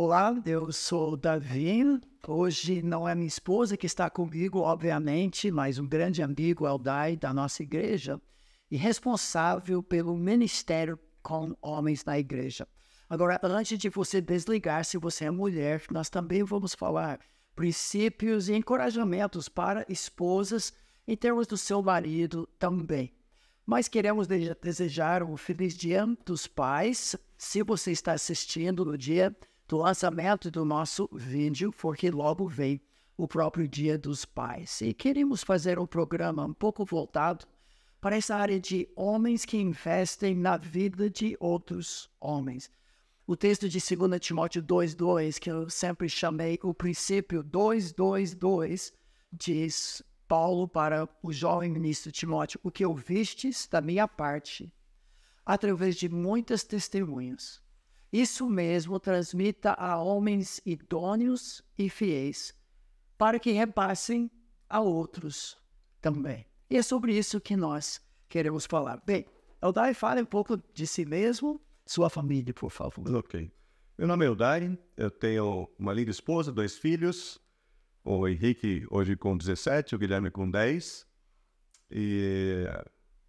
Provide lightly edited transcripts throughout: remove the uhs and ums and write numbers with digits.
Olá, eu sou o Davi. Hoje não é minha esposa que está comigo, obviamente, mas um grande amigo, Eldai, da nossa igreja, e responsável pelo ministério com homens na igreja. Agora, antes de você desligar, se você é mulher, nós também vamos falar princípios e encorajamentos para esposas em termos do seu marido também. Mas queremos desejar um feliz Dia dos Pais, se você está assistindo no dia do lançamento do nosso vídeo, porque logo vem o próprio Dia dos Pais. E queremos fazer um programa um pouco voltado para essa área de homens que investem na vida de outros homens. O texto de 2 Timóteo 2,2, que eu sempre chamei o princípio 2,2,2, diz Paulo para o jovem ministro Timóteo: o que ouvistes da minha parte, através de muitas testemunhas, isso mesmo transmita a homens idôneos e fiéis, para que repassem a outros também. E é sobre isso que nós queremos falar. Bem, Eldai, fale um pouco de si mesmo, sua família, por favor. Ok. Meu nome é Eldai, eu tenho uma linda esposa, 2 filhos, o Henrique hoje com 17, o Guilherme com 10, e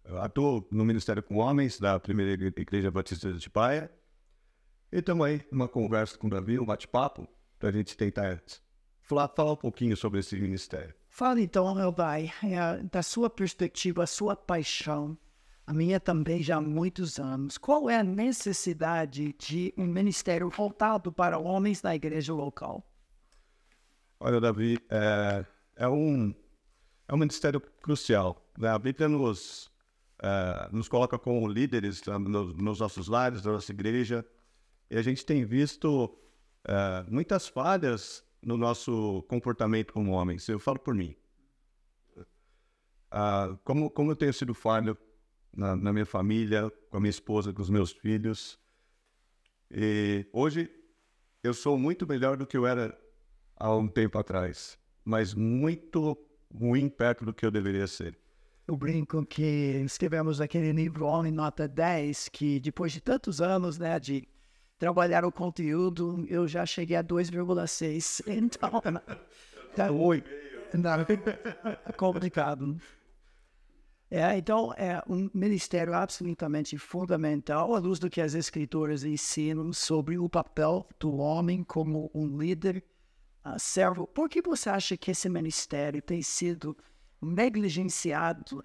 eu atuo no Ministério com Homens da Primeira Igreja Batista de Atibaia, e também uma conversa com o Davi, um bate-papo, para a gente tentar falar um pouquinho sobre esse ministério. Fale então, Eldai, da sua perspectiva, a sua paixão, a minha também já há muitos anos. Qual é a necessidade de um ministério voltado para homens na igreja local? Olha, Davi, é um ministério crucial, né? A Bíblia nos coloca como líderes nos nossos lares, na nossa igreja, e a gente tem visto muitas falhas no nosso comportamento como homens. Eu falo por mim. Como eu tenho sido falho na minha família, com a minha esposa, com os meus filhos. E hoje eu sou muito melhor do que eu era há um tempo atrás, mas muito ruim perto do que eu deveria ser. Eu brinco que escrevemos aquele livro Homem Nota 10, que depois de tantos anos, né, de trabalhar o conteúdo, eu já cheguei a 2,6. Então, é complicado. Então, é um ministério absolutamente fundamental, à luz do que as escrituras ensinam sobre o papel do homem como um líder, servo. Por que você acha que esse ministério tem sido negligenciado?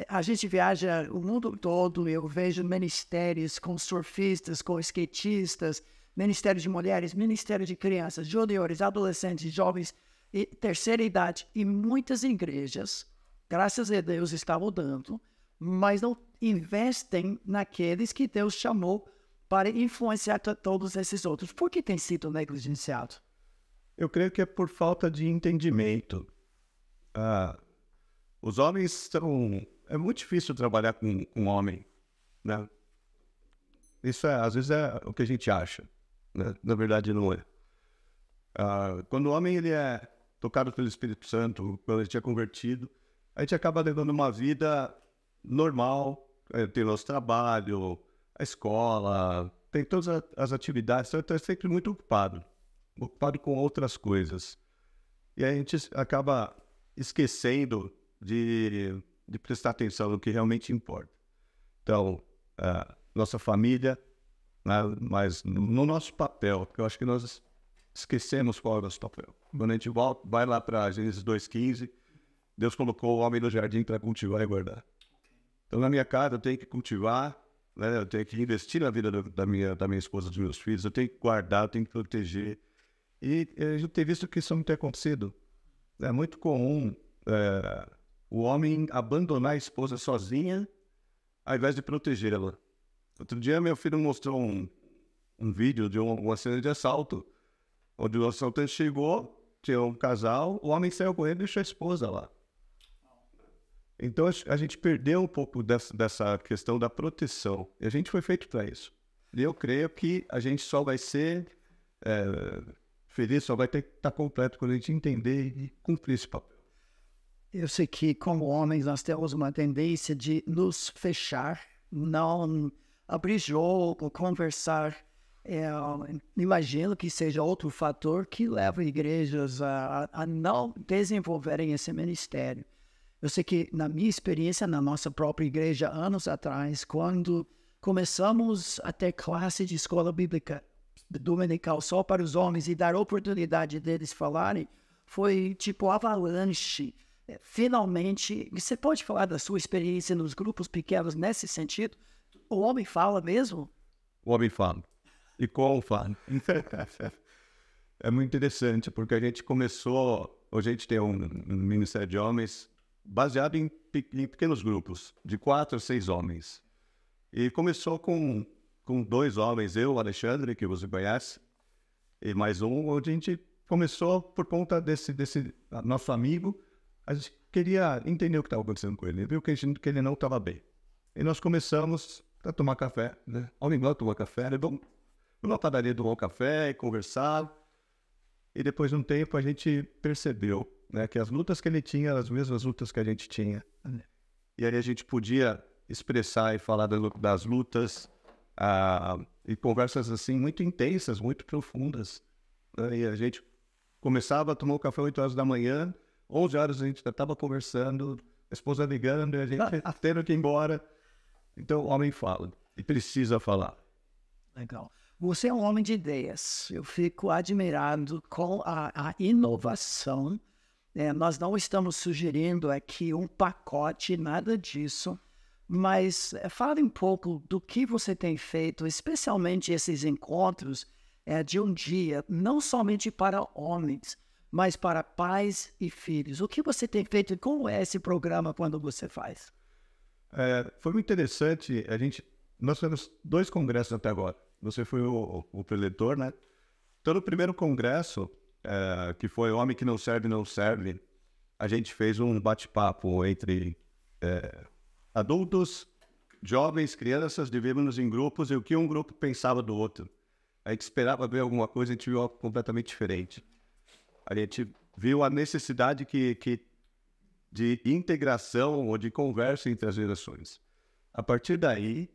A gente viaja o mundo todo, eu vejo ministérios com surfistas, com skatistas, ministério de mulheres, ministério de crianças, juniores, adolescentes, jovens e terceira idade. E muitas igrejas, graças a Deus, está mudando, mas não investem naqueles que Deus chamou para influenciar todos esses outros. Por que tem sido negligenciado? Eu creio que é por falta de entendimento. Os homens são... É muito difícil trabalhar com um homem, né? Isso às vezes é o que a gente acha, né? Na verdade não é. Quando o homem ele é tocado pelo Espírito Santo, quando ele é convertido, a gente acaba levando uma vida normal, tem nosso trabalho, a escola, tem todas as atividades, então é sempre muito ocupado com outras coisas. E a gente acaba esquecendo de prestar atenção no que realmente importa. Então, nossa família, né, mas no nosso papel, porque eu acho que nós esquecemos qual é o nosso papel. Quando a gente vai lá para Gênesis 2,15, Deus colocou o homem no jardim para cultivar e guardar. Então, na minha casa, eu tenho que cultivar, né, eu tenho que investir na vida da minha esposa, dos meus filhos, eu tenho que guardar, eu tenho que proteger. E a gente tem visto que isso não tem acontecido. É muito comum o homem abandonar a esposa sozinha ao invés de protegê-la. Outro dia, meu filho mostrou um vídeo de uma cena de assalto, onde o assaltante chegou, tinha um casal, o homem saiu correndo e deixou a esposa lá. Então, a gente perdeu um pouco dessa questão da proteção. E a gente foi feito para isso. E eu creio que a gente só vai ser feliz, só vai ter que estar completo quando a gente entender e cumprir esse papel. Eu sei que, como homens, nós temos uma tendência de nos fechar, não abrir jogo, conversar. Imagino que seja outro fator que leva igrejas a não desenvolverem esse ministério. Eu sei que, na minha experiência, na nossa própria igreja, anos atrás, quando começamos a ter classe de escola bíblica dominical só para os homens e dar oportunidade deles falarem, foi tipo avalanche. Finalmente, você pode falar da sua experiência nos grupos pequenos nesse sentido? O homem fala mesmo? O homem fala. E como fala. É muito interessante, porque a gente começou... Hoje a gente tem um ministério de homens baseado em pequenos grupos, de 4 a 6 homens. E começou com 2 homens, eu, o Alexandre, que você conhece, e mais um, onde a gente começou por conta desse nosso amigo. A gente queria entender o que estava acontecendo com ele, viu que ele não estava bem. E nós começamos a tomar café, né? Homem igual tomar café, né? Vamos numa padaria tomar um café e conversar. E depois de um tempo a gente percebeu, né, que as lutas que ele tinha eram as mesmas lutas que a gente tinha. E aí a gente podia expressar e falar das lutas, e conversas assim muito intensas, muito profundas. Né? E a gente começava a tomar o café 8 horas da manhã, 11 horas a gente já estava conversando, a esposa ligando e a gente tendo que ir embora. Então o homem fala e precisa falar. Legal. Você é um homem de ideias. Eu fico admirado com a inovação. Nós não estamos sugerindo aqui um pacote, nada disso, mas fale um pouco do que você tem feito, especialmente esses encontros de um dia, não somente para homens, mas para pais e filhos. O que você tem feito e como é esse programa quando você faz? Foi muito interessante. Nós tivemos 2 congressos até agora. Você foi o preletor, né? Então, no primeiro congresso, que foi Homem que Não Serve, Não Serve, a gente fez um bate-papo entre adultos, jovens, crianças, dividimos em grupos, e o que um grupo pensava do outro. A gente esperava ver alguma coisa, a gente viu algo completamente diferente. A gente viu a necessidade de integração ou de conversa entre as gerações. A partir daí,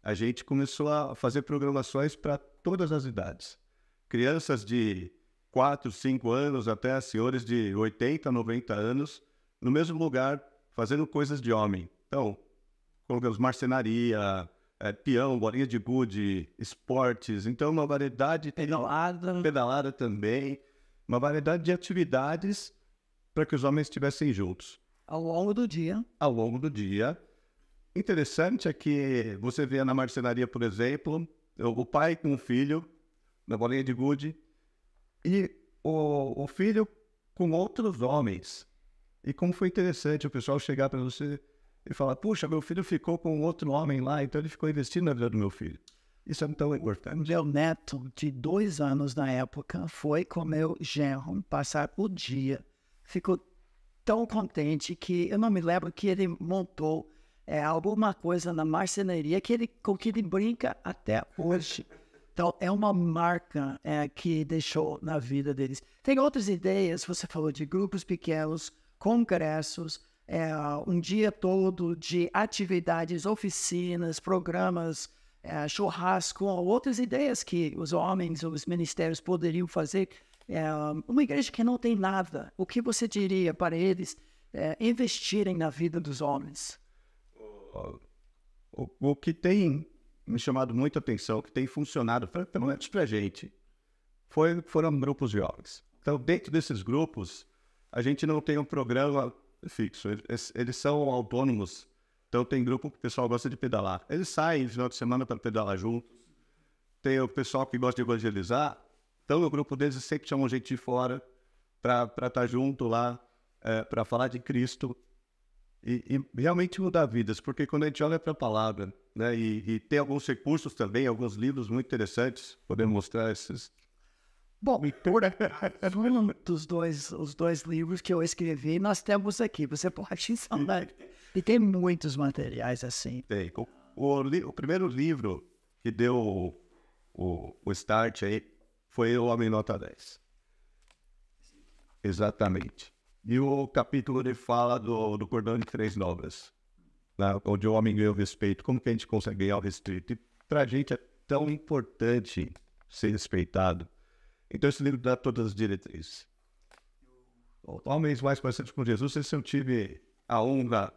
a gente começou a fazer programações para todas as idades. Crianças de 4, 5 anos até senhores de 80, 90 anos, no mesmo lugar, fazendo coisas de homem. Então, colocamos marcenaria, peão, bolinha de gude, esportes. Então, uma variedade... Pedalada também. Uma variedade de atividades para que os homens estivessem juntos. Ao longo do dia. Ao longo do dia. Interessante é que você vê na marcenaria, por exemplo, o pai com o filho, na bolinha de gude, e o filho com outros homens. E como foi interessante o pessoal chegar para você e falar, puxa, meu filho ficou com outro homem lá, então ele ficou investindo na vida do meu filho. Isso é tão importante. Meu neto, de 2 anos na época, foi com meu genro passar o dia. Ficou tão contente que eu não me lembro que ele montou alguma coisa na marcenaria com que ele brinca até hoje. Então, é uma marca que deixou na vida deles. Tem outras ideias, você falou de grupos pequenos, congressos, um dia todo de atividades, oficinas, programas, churrasco, outras ideias que os homens, os ministérios poderiam fazer. Uma igreja que não tem nada, o que você diria para eles investirem na vida dos homens? O que tem me chamado muita atenção, que tem funcionado, pelo menos para a gente, foram grupos de homens. Então, dentro desses grupos, a gente não tem um programa fixo, eles são autônomos. Então, tem grupo que o pessoal gosta de pedalar. Eles saem no final de semana para pedalar juntos. Tem o pessoal que gosta de evangelizar. Então, o grupo deles sempre chamam gente de fora para estar junto lá, para falar de Cristo. E realmente mudar vidas, porque quando a gente olha para a palavra, né, e tem alguns recursos também, alguns livros muito interessantes, podemos mostrar esses. Bom, os 2 livros que eu escrevi, nós temos aqui, você pode ensinar. E tem muitos materiais assim. Tem. O primeiro livro que deu o start aí foi O Homem Nota 10. Exatamente. E o capítulo ele fala do cordão de 3 dobras, né? Onde o homem ganha o respeito. Como que a gente consegue ganhar o respeito? E para a gente é tão importante ser respeitado. Então esse livro dá todas as diretrizes. Homens mais parecidos com Jesus, esse eu tive a honra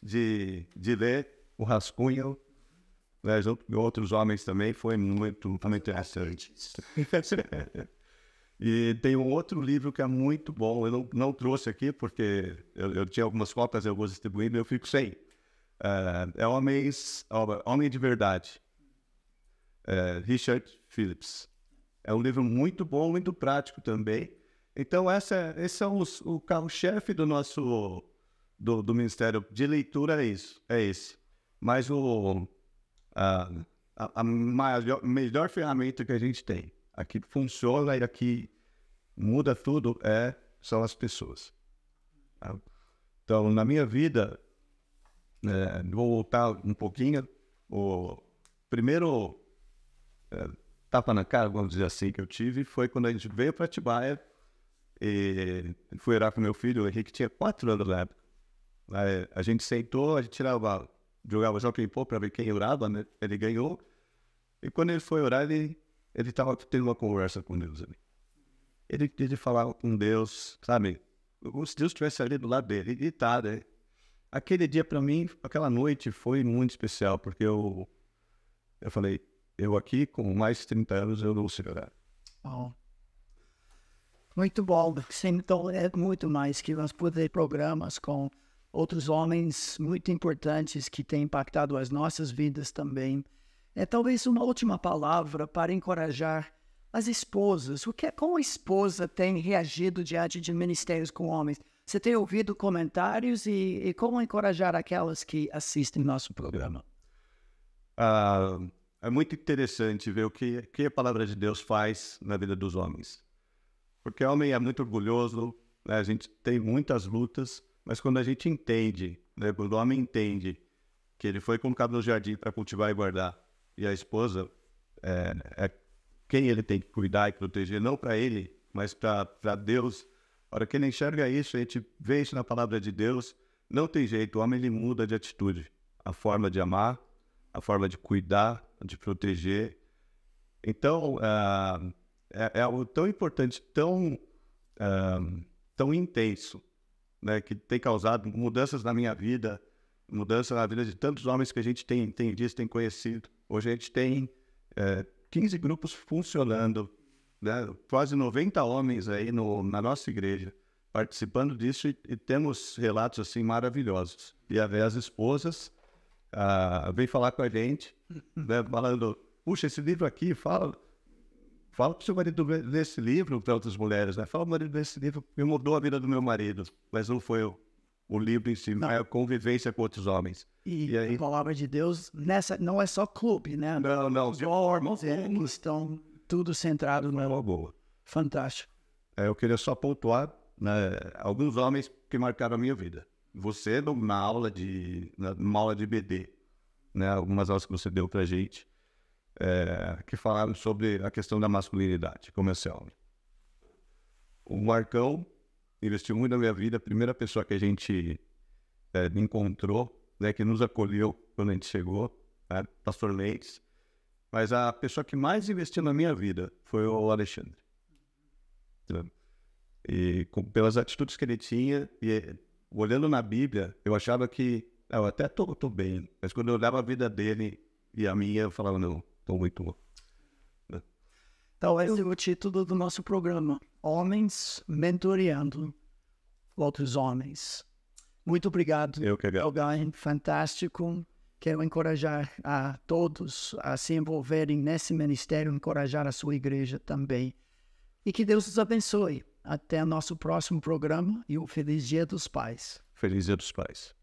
de ler o rascunho, né, junto com outros homens também, foi muito interessante. E tem um outro livro que é muito bom, eu não trouxe aqui porque eu tinha algumas cópias, eu vou distribuindo, eu fico sem. É Homem de Verdade, Richard Phillips. É um livro muito bom, muito prático também. Então, esse é o carro-chefe do nosso do Ministério de Leitura, é esse. Mas a melhor ferramenta que a gente tem, aqui funciona e aqui muda tudo, são as pessoas. Tá? Então, na minha vida, vou voltar um pouquinho, o primeiro tapa na cara, vamos dizer assim, que eu tive foi quando a gente veio para Atibaia e fui orar com meu filho, o Henrique tinha 4 anos na época. Aí, a gente sentou, a gente jogava Jockey Pô para ver quem orava, né? Ele ganhou. E quando ele foi orar, ele estava tendo uma conversa com Deus ali. Ele falava com Deus, sabe? Como se Deus estivesse ali do lado dele. E tá, né? Aquele dia para mim, aquela noite foi muito especial, porque eu falei, eu aqui com mais de 30 anos, eu não sei orar. Oh. Muito bom. Então, é muito mais que nós poder programas com outros homens muito importantes que têm impactado as nossas vidas também. Talvez uma última palavra para encorajar as esposas. Como a esposa tem reagido diante de ministérios com homens? Você tem ouvido comentários e como encorajar aquelas que assistem nosso programa? É muito interessante ver o que a palavra de Deus faz na vida dos homens. Porque o homem é muito orgulhoso, né? A gente tem muitas lutas, mas quando a gente entende, né? Quando o homem entende que ele foi colocado no jardim para cultivar e guardar, e a esposa é quem ele tem que cuidar e proteger, não para ele, mas para Deus. A hora que ele enxerga isso, a gente vê isso na palavra de Deus, não tem jeito, o homem ele muda de atitude. A forma de amar, a forma de cuidar, de proteger. Então, é algo tão importante, tão intenso, né, que tem causado mudanças na minha vida, mudanças na vida de tantos homens que a gente tem visto, tem conhecido. Hoje a gente tem 15 grupos funcionando, né, quase 90 homens aí na nossa igreja participando disso e temos relatos assim maravilhosos. E as esposas vêm falar com a gente, né, falando, puxa, esse livro aqui, fala para o seu marido ler esse livro para outras mulheres, né? Fala para o marido ler esse livro, que mudou a vida do meu marido, mas não foi o livro em si, mas a convivência com outros homens. E aí, a palavra de Deus não é só clube, né? Não. Os órgãos estão tudo centrado no boa. Fantástico. Eu queria só pontuar, né, alguns homens que marcaram a minha vida. Você, numa aula de BD, né? Algumas aulas que você deu para a gente, que falaram sobre a questão da masculinidade, como é ser homem. O Marcão investiu muito na minha vida, a primeira pessoa que a gente encontrou, né, que nos acolheu quando a gente chegou, né, Pastor Leite. Mas a pessoa que mais investiu na minha vida foi o Alexandre. E pelas atitudes que ele tinha, e olhando na Bíblia, eu achava que eu até tô bem, mas quando eu olhava a vida dele e a minha, eu falava, não, estou muito bom. Então, esse é o título do nosso programa, Homens Mentoreando Outros Homens. Muito obrigado. Eu que agradeço. Fantástico. Quero encorajar a todos a se envolverem nesse ministério, encorajar a sua igreja também. E que Deus os abençoe. Até o nosso próximo programa e um feliz Dia dos Pais. Feliz Dia dos Pais.